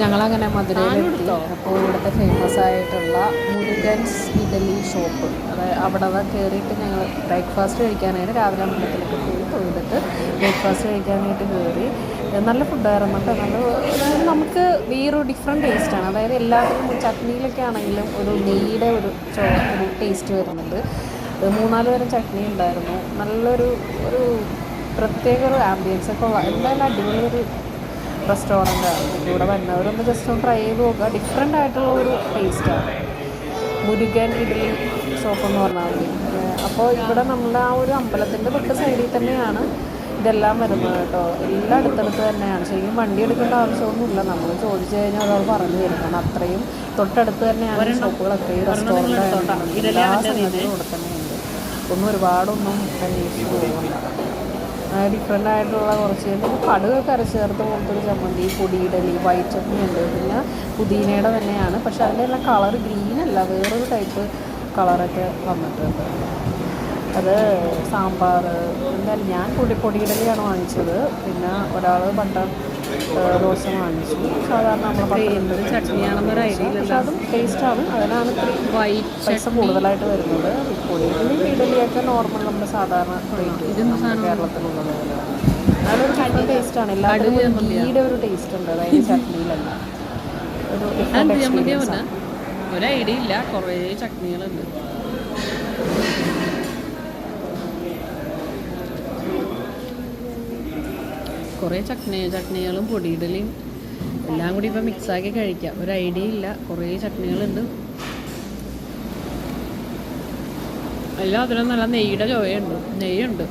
ഞങ്ങളങ്ങനെ മധുരയിലെത്തി. അപ്പോൾ ഇവിടുത്തെ ഫേമസ് ആയിട്ടുള്ള മുരുകൻസ് ഇഡലി ഷോപ്പ്, അതായത് അവിടെ കയറിയിട്ട് ഞങ്ങൾ ബ്രേക്ക്ഫാസ്റ്റ് കഴിക്കാനായിട്ട് രാവിലെ അമ്പലത്തിലൊക്കെ പോയി തൊഴുതിട്ട് ബ്രേക്ക്ഫാസ്റ്റ് കഴിക്കാനായിട്ട് കയറി. നല്ല ഫുഡായിരുന്നു കേട്ടോ. നല്ല നമുക്ക് വേറൊരു ഡിഫറെൻറ്റ് ടേസ്റ്റാണ്. അതായത് എല്ലാത്തിനും ചട്നിയിലൊക്കെ ആണെങ്കിലും ഒരു നെയ്യുടെ ഒരു ടേസ്റ്റ് വരുന്നുണ്ട്. 3-4 തരം ചട്നി ഉണ്ടായിരുന്നു. നല്ലൊരു പ്രത്യേക ഒരു ആംബിയൻസ് ഒക്കെ ഉള്ള എന്തായാലും അടിപൊളി ഒരു റെസ്റ്റോറൻ്റാണ്. ഇവിടെ വരുന്നവരൊന്ന് ജസ്റ്റ് ഒന്ന് ട്രൈ ചെയ്ത് നോക്കുക. ഡിഫറെൻ്റ് ആയിട്ടുള്ള ഒരു ടേസ്റ്റാണ് മുരുകൻ ഇഡ്ഡലി ഷോപ്പ് എന്ന് പറഞ്ഞാൽ മതി. അപ്പോൾ ഇവിടെ നമ്മുടെ ആ ഒരു അമ്പലത്തിൻ്റെ തൊട്ട് സൈഡിൽ തന്നെയാണ് ഇതെല്ലാം വരുന്നത് കേട്ടോ. എല്ലാം അടുത്തടുത്ത് തന്നെയാണ്. ശരിക്കും വണ്ടി എടുക്കേണ്ട ആവശ്യമൊന്നുമില്ല. നമ്മൾ ചോദിച്ചു കഴിഞ്ഞാൽ ഒരാൾ പറഞ്ഞു തരും. കാരണം അത്രയും തൊട്ടടുത്ത് തന്നെയാണ് ഷോപ്പുകളൊക്കെ. ഈ റെസ്റ്റോറൻ്റ് എല്ലാ സംഗതികളും ഇവിടെ തന്നെയുണ്ട്. ഒന്നും ഒരുപാടൊന്നും അന്വേഷിച്ച് പോകുന്നുണ്ട്. ഡിഫറെൻ്റ് ആയിട്ടുള്ള കുറച്ച് കടുകൊക്കെ അരച്ച് ചേർത്ത് പോലത്തെ ഒരു ചമ്മന്തി, പൊടിയിഡലി, വൈറ്റ് ചട്നി ഉണ്ട്. പിന്നെ പുതിനയുടെ തന്നെയാണ്. പക്ഷെ അതിൻ്റെ എല്ലാം കളർ ഗ്രീനല്ല, വേറൊരു ടൈപ്പ് കളറൊക്കെ വന്നിട്ടുണ്ട്. അത് സാമ്പാർ എന്തായാലും ഞാൻ പൊടിയിഡലിയാണ് വാങ്ങിച്ചത്. പിന്നെ ഒരാൾ ബട്ടർ റോസ്റ്റ് വാങ്ങിച്ചു. സാധാരണ നമ്മൾ ചട്നിയാണെന്നൊരു ഐഡിയ. പക്ഷെ അതും ടേസ്റ്റാണ്. അതിനാണ് വൈറ്റ് പൈസ കൂടുതലായിട്ട് വരുന്നത്. പൊടിയിഡലി ഇഡലിയൊക്കെ നോർമൽ നമ്മുടെ സാധാരണ കേരളത്തിലുള്ളത് പോലെയാണ്. അതൊരു നല്ല ടേസ്റ്റാണ്. എല്ലാവരും ഗീയുടെ ഒരു ടേസ്റ്റ് ഉണ്ട്. അതായത് ചട്നിയിലല്ല ഒരു ഐഡിയ ഇല്ല. കുറേ ചട്നികളുണ്ട്. കുറേ ചട്നികളും പൊടിയിടലും എല്ലാം കൂടി ഇപ്പോൾ മിക്സാക്കി കഴിക്കാം. ഒരു ഐഡിയ ഇല്ല. കുറേ ചട്നികളുണ്ട്. എല്ലാം അതിലും നല്ല നെയ്യുടെ ചുവയുണ്ട്. നെയ്യുണ്ട്.